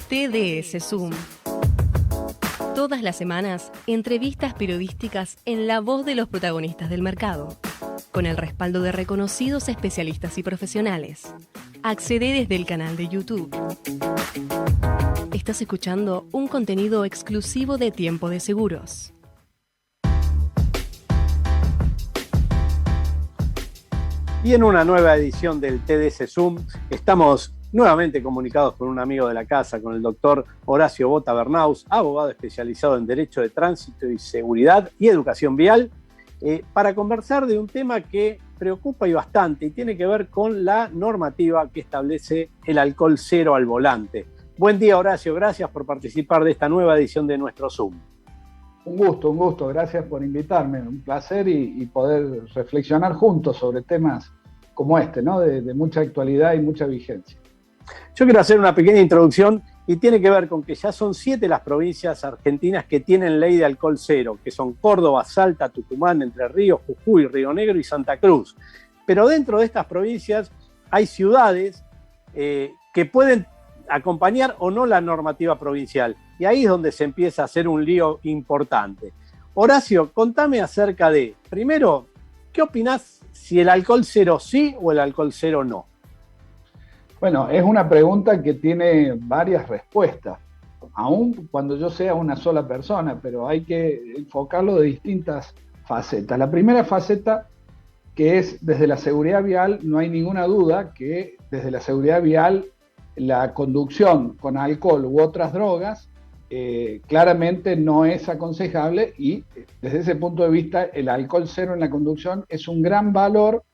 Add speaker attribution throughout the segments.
Speaker 1: TDS Zoom. Todas las semanas, entrevistas periodísticas en la voz de los protagonistas del mercado, con el respaldo de reconocidos especialistas y profesionales. Accede desde el canal de YouTube. Estás escuchando un contenido exclusivo de Tiempo de Seguros.
Speaker 2: Y en una nueva edición del TDS Zoom estamos nuevamente comunicados con un amigo de la casa, con el doctor Horacio Bota Bernaus, abogado especializado en Derecho de Tránsito y Seguridad y Educación Vial, para conversar de un tema que preocupa y bastante y tiene que ver con la normativa que establece el alcohol cero al volante. Buen día, Horacio, gracias por participar de esta nueva edición de nuestro Zoom.
Speaker 3: Un gusto, gracias por invitarme, un placer y poder reflexionar juntos sobre temas como este, ¿no? De mucha actualidad y mucha vigencia.
Speaker 2: Yo quiero hacer una pequeña introducción y tiene que ver con que ya son 7 las provincias argentinas que tienen ley de alcohol cero, que son Córdoba, Salta, Tucumán, Entre Ríos, Jujuy, Río Negro y Santa Cruz. Pero dentro de estas provincias hay ciudades que pueden acompañar o no la normativa provincial. Y ahí es donde se empieza a hacer un lío importante. Horacio, contame acerca de, primero, ¿qué opinás si el alcohol cero sí o el alcohol cero no?
Speaker 3: Bueno, es una pregunta que tiene varias respuestas, aun cuando yo sea una sola persona, pero hay que enfocarlo de distintas facetas. La primera faceta, que es desde la seguridad vial, no hay ninguna duda que desde la seguridad vial la conducción con alcohol u otras drogas claramente no es aconsejable y desde ese punto de vista el alcohol cero en la conducción es un gran valor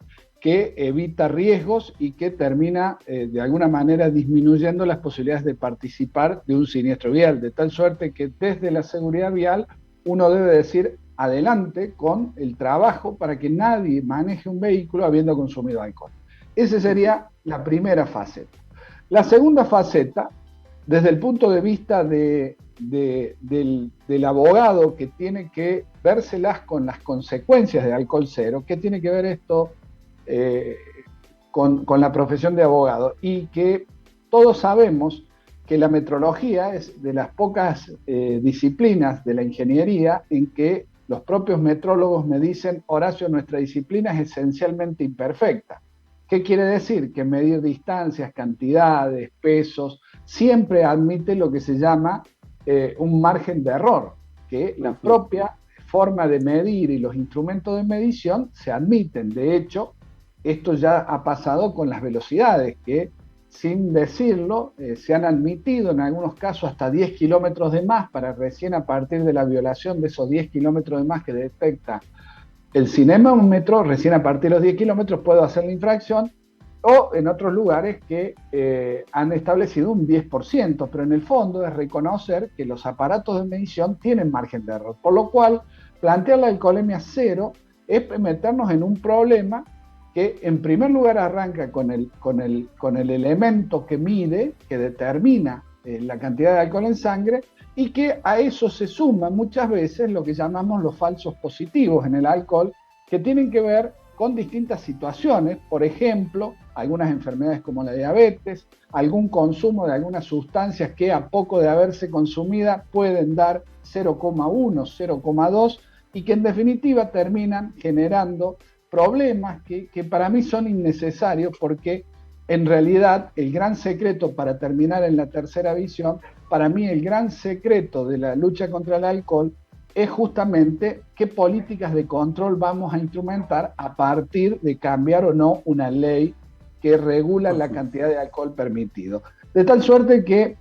Speaker 3: que evita riesgos y que termina de alguna manera disminuyendo las posibilidades de participar de un siniestro vial, de tal suerte que desde la seguridad vial uno debe decir adelante con el trabajo para que nadie maneje un vehículo habiendo consumido alcohol. Esa sería la primera faceta. La segunda faceta, desde el punto de vista del abogado que tiene que vérselas con las consecuencias de alcohol cero, ¿qué tiene que ver esto con la profesión de abogado? Y que todos sabemos que la metrología es de las pocas disciplinas de la ingeniería en que los propios metrólogos me dicen, Horacio, nuestra disciplina es esencialmente imperfecta. ¿Qué quiere decir? Que medir distancias, cantidades, pesos, siempre admite lo que se llama un margen de error, que la propia forma de medir y los instrumentos de medición se admiten. De hecho, esto ya ha pasado con las velocidades, que sin decirlo se han admitido en algunos casos hasta 10 kilómetros de más para recién a partir de la violación de esos 10 kilómetros de más que detecta el cinemómetro, recién a partir de los 10 kilómetros puedo hacer la infracción, o en otros lugares que han establecido un 10%, pero en el fondo es reconocer que los aparatos de medición tienen margen de error, por lo cual plantear la alcoholemia cero es meternos en un problema que en primer lugar arranca con el elemento que mide, que determina la cantidad de alcohol en sangre, y que a eso se suma muchas veces lo que llamamos los falsos positivos en el alcohol, que tienen que ver con distintas situaciones, por ejemplo, algunas enfermedades como la diabetes, algún consumo de algunas sustancias que a poco de haberse consumida pueden dar 0,1, 0,2 y que en definitiva terminan generando problemas que para mí son innecesarios porque en realidad el gran secreto, para terminar en la tercera visión, para mí el gran secreto de la lucha contra el alcohol es justamente qué políticas de control vamos a instrumentar a partir de cambiar o no una ley que regula la cantidad de alcohol permitido. De tal suerte que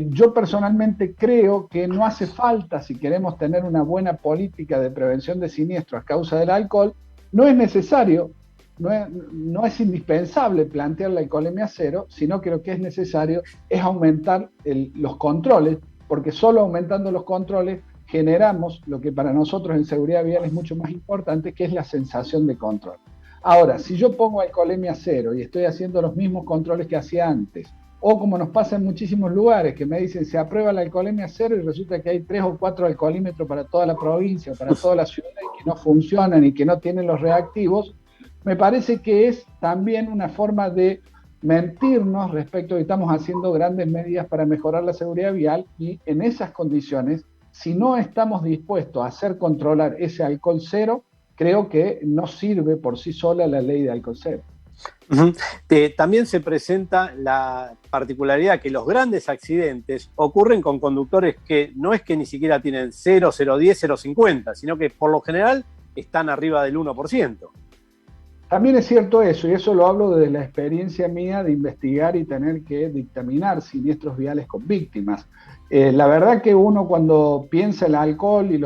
Speaker 3: yo personalmente creo que no hace falta, si queremos tener una buena política de prevención de siniestros a causa del alcohol, no es necesario, no es indispensable plantear la alcoholemia cero, sino que lo que es necesario es aumentar los controles, porque solo aumentando los controles generamos lo que para nosotros en seguridad vial es mucho más importante, que es la sensación de control. Ahora, si yo pongo alcoholemia cero y estoy haciendo los mismos controles que hacía antes, o como nos pasa en muchísimos lugares, que me dicen se aprueba la alcoholemia cero y resulta que hay 3 o 4 alcoholímetros para toda la provincia, para toda la ciudad y que no funcionan y que no tienen los reactivos, me parece que es también una forma de mentirnos respecto a que estamos haciendo grandes medidas para mejorar la seguridad vial y en esas condiciones, si no estamos dispuestos a hacer controlar ese alcohol cero, creo que no sirve por sí sola la ley de alcohol cero.
Speaker 2: También se presenta la particularidad que los grandes accidentes ocurren con conductores que no es que ni siquiera tienen 0, 0,10, 0,50, sino que por lo general están arriba del 1%.
Speaker 3: También es cierto eso, y eso lo hablo desde la experiencia mía de investigar y tener que dictaminar siniestros viales con víctimas. La verdad que uno cuando piensa el alcohol y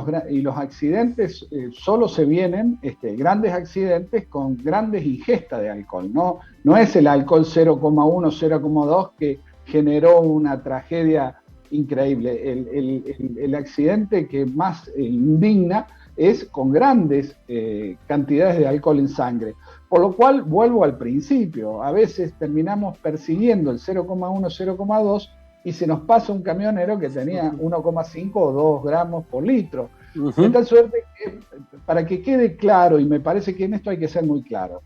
Speaker 3: los accidentes, solo se vienen grandes accidentes con grandes ingestas de alcohol. No es el alcohol 0,1, 0,2 que generó una tragedia increíble. El accidente que más indigna es con grandes cantidades de alcohol en sangre. Por lo cual, vuelvo al principio, a veces terminamos persiguiendo el 0,1, 0,2 y se nos pasa un camionero que tenía 1,5 o 2 gramos por litro. De tal suerte que, para que quede claro, y me parece que en esto hay que ser muy claro,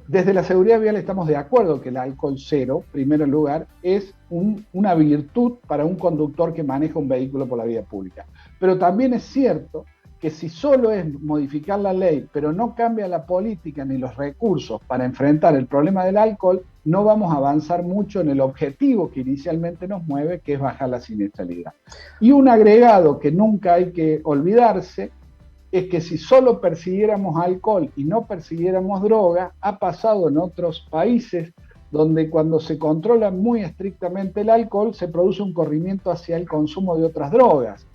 Speaker 3: desde la seguridad vial estamos de acuerdo que el alcohol cero, en primer lugar, es una virtud para un conductor que maneja un vehículo por la vía pública. Pero también es cierto que si solo es modificar la ley, pero no cambia la política ni los recursos para enfrentar el problema del alcohol, no vamos a avanzar mucho en el objetivo que inicialmente nos mueve, que es bajar la siniestralidad. Y un agregado que nunca hay que olvidarse es que si solo persiguiéramos alcohol y no persiguiéramos droga, ha pasado en otros países donde cuando se controla muy estrictamente el alcohol, se produce un corrimiento hacia el consumo de otras drogas.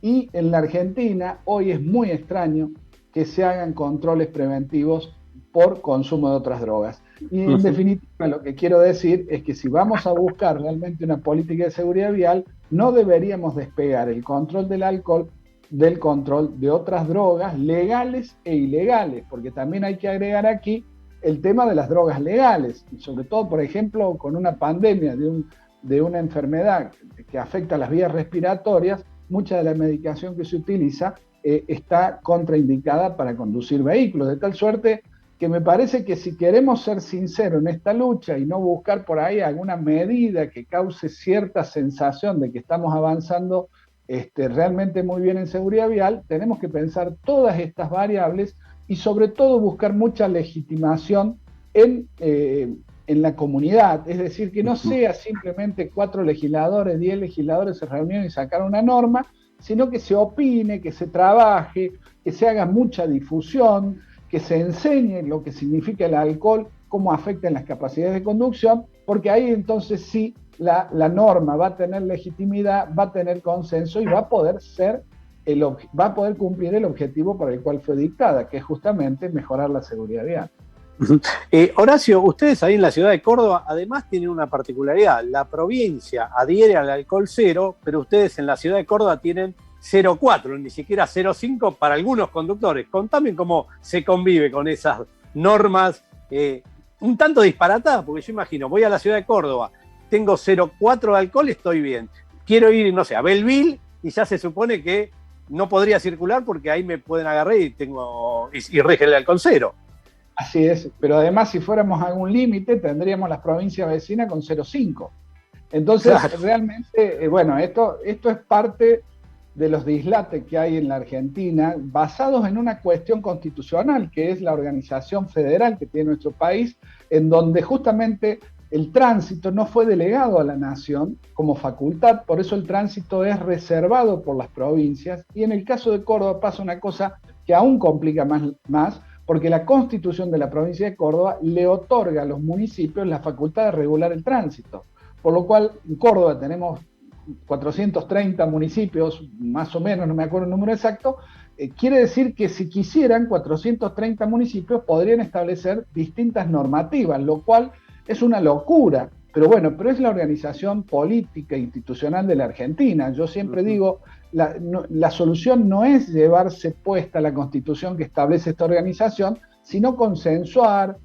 Speaker 3: Y en la Argentina hoy es muy extraño que se hagan controles preventivos por consumo de otras drogas. Y en definitiva lo que quiero decir es que si vamos a buscar realmente una política de seguridad vial, no deberíamos despegar el control del alcohol del control de otras drogas legales e ilegales, porque también hay que agregar aquí el tema de las drogas legales, y sobre todo, por ejemplo, con una pandemia de una enfermedad que afecta a las vías respiratorias, mucha de la medicación que se utiliza está contraindicada para conducir vehículos, de tal suerte que me parece que si queremos ser sinceros en esta lucha y no buscar por ahí alguna medida que cause cierta sensación de que estamos avanzando realmente muy bien en seguridad vial, tenemos que pensar todas estas variables y sobre todo buscar mucha legitimación en la comunidad, es decir, que no sea simplemente 4 legisladores, 10 legisladores se reunieron y sacaron una norma, sino que se opine, que se trabaje, que se haga mucha difusión, que se enseñe lo que significa el alcohol, cómo afecta en las capacidades de conducción, porque ahí entonces sí la norma va a tener legitimidad, va a tener consenso y va a poder cumplir el objetivo para el cual fue dictada, que es justamente mejorar la seguridad vial.
Speaker 2: Horacio, ustedes ahí en la ciudad de Córdoba además tienen una particularidad. La provincia adhiere al alcohol cero, pero ustedes en la ciudad de Córdoba tienen 0,4, ni siquiera 0,5 para algunos conductores. Contame cómo se convive con esas normas un tanto disparatadas, porque yo imagino, voy a la ciudad de Córdoba, tengo 0,4 de alcohol, estoy bien. Quiero ir, no sé, a Belleville y ya se supone que no podría circular porque ahí me pueden agarrar y rige el alcohol cero.
Speaker 3: Así es, pero además si fuéramos a algún límite tendríamos las provincias vecinas con 0,5. Entonces, claro, realmente, bueno, esto es parte de los dislates que hay en la Argentina, basados en una cuestión constitucional, que es la organización federal que tiene nuestro país, en donde justamente el tránsito no fue delegado a la nación como facultad, por eso el tránsito es reservado por las provincias, y en el caso de Córdoba pasa una cosa que aún complica más, porque la Constitución de la provincia de Córdoba le otorga a los municipios la facultad de regular el tránsito, por lo cual en Córdoba tenemos 430 municipios, más o menos, no me acuerdo el número exacto, quiere decir que si quisieran 430 municipios podrían establecer distintas normativas, lo cual es una locura, pero bueno, pero es la organización política e institucional de la Argentina. Yo siempre digo, la solución no es llevarse puesta la Constitución que establece esta organización, sino consensuar,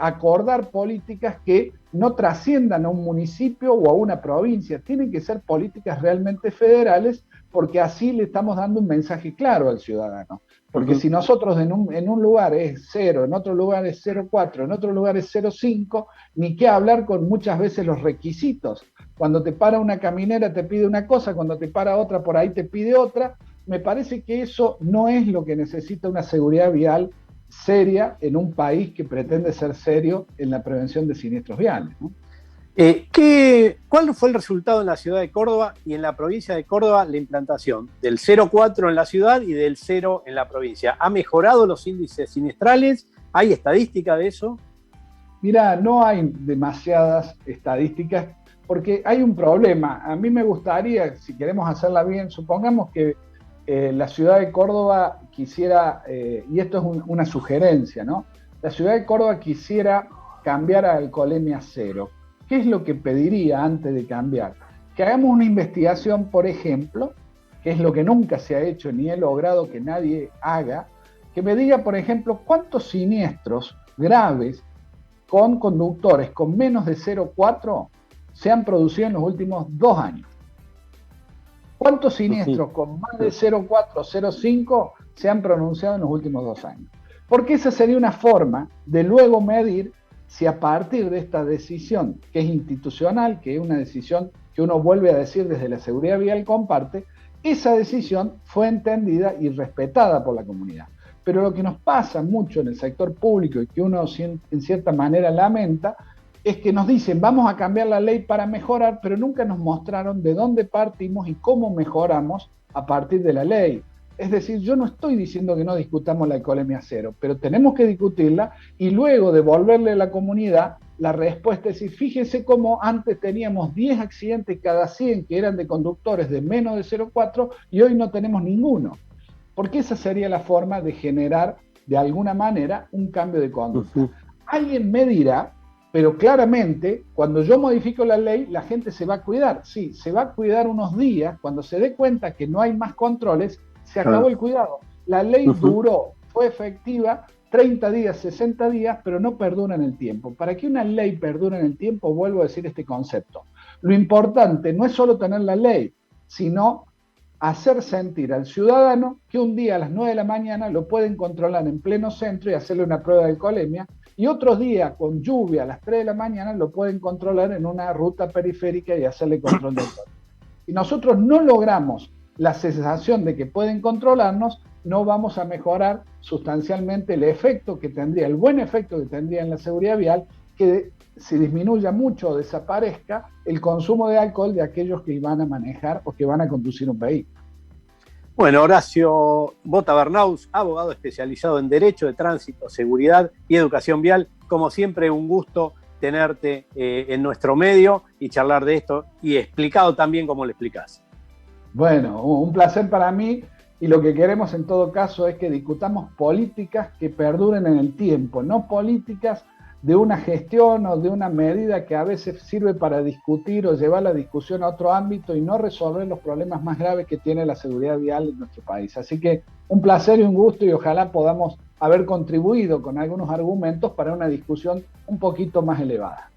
Speaker 3: acordar políticas que no trasciendan a un municipio o a una provincia. Tienen que ser políticas realmente federales porque así le estamos dando un mensaje claro al ciudadano. Porque si nosotros en un lugar es 0, en otro lugar es 0,4, en otro lugar es 0,5, ni qué hablar con muchas veces los requisitos. Cuando te para una caminera te pide una cosa, cuando te para otra por ahí te pide otra. Me parece que eso no es lo que necesita una seguridad vial seria en un país que pretende ser serio en la prevención de siniestros viales, ¿no?
Speaker 2: ¿Cuál fue el resultado en la ciudad de Córdoba y en la provincia de Córdoba la implantación del 0,4 en la ciudad y del 0 en la provincia? ¿Ha mejorado los índices siniestrales? ¿Hay estadística de eso?
Speaker 3: Mira, no hay demasiadas estadísticas porque hay un problema. A mí me gustaría, si queremos hacerla bien, supongamos que la ciudad de Córdoba quisiera, y esto es una sugerencia, ¿no? La ciudad de Córdoba quisiera cambiar a alcoholemia cero. ¿Qué es lo que pediría antes de cambiar? Que hagamos una investigación, por ejemplo, que es lo que nunca se ha hecho ni he logrado que nadie haga, que me diga, por ejemplo, cuántos siniestros graves con conductores con menos de 0,4 se han producido en los últimos 2 años. ¿Cuántos siniestros con más de 0,4 o 0,5 se han pronunciado en los últimos 2 años? Porque esa sería una forma de luego medir si a partir de esta decisión, que es institucional, que es una decisión que uno vuelve a decir desde la seguridad vial comparte, esa decisión fue entendida y respetada por la comunidad. Pero lo que nos pasa mucho en el sector público y que uno en cierta manera lamenta, es que nos dicen vamos a cambiar la ley para mejorar, pero nunca nos mostraron de dónde partimos y cómo mejoramos a partir de la ley. Es decir, yo no estoy diciendo que no discutamos la alcoholemia cero, pero tenemos que discutirla y luego devolverle a la comunidad la respuesta. Es decir, fíjense cómo antes teníamos 10 accidentes cada 100 que eran de conductores de menos de 0,4 y hoy no tenemos ninguno. Porque esa sería la forma de generar de alguna manera un cambio de conducta. Alguien me dirá, pero claramente cuando yo modifico la ley la gente se va a cuidar. Sí, se va a cuidar unos días, cuando se dé cuenta que no hay más controles, se acabó el cuidado. La ley duró, fue efectiva 30 días, 60 días, pero no perdura en el tiempo. Para que una ley perdure en el tiempo, vuelvo a decir este concepto. Lo importante no es solo tener la ley, sino hacer sentir al ciudadano que un día a las 9 de la mañana lo pueden controlar en pleno centro y hacerle una prueba de alcoholemia, y otros días con lluvia a las 3 de la mañana lo pueden controlar en una ruta periférica y hacerle control de alcohol. Si nosotros no logramos la sensación de que pueden controlarnos, no vamos a mejorar sustancialmente el efecto que tendría, el buen efecto que tendría en la seguridad vial, que se disminuya mucho o desaparezca el consumo de alcohol de aquellos que van a manejar o que van a conducir un vehículo.
Speaker 2: Bueno, Horacio Bota Bernaus, abogado especializado en Derecho de Tránsito, Seguridad y Educación Vial. Como siempre, un gusto tenerte en nuestro medio y charlar de esto y explicado también como lo explicás.
Speaker 3: Bueno, un placer para mí, y lo que queremos en todo caso es que discutamos políticas que perduren en el tiempo, no políticas de una gestión o de una medida que a veces sirve para discutir o llevar la discusión a otro ámbito y no resolver los problemas más graves que tiene la seguridad vial en nuestro país. Así que un placer y un gusto, y ojalá podamos haber contribuido con algunos argumentos para una discusión un poquito más elevada.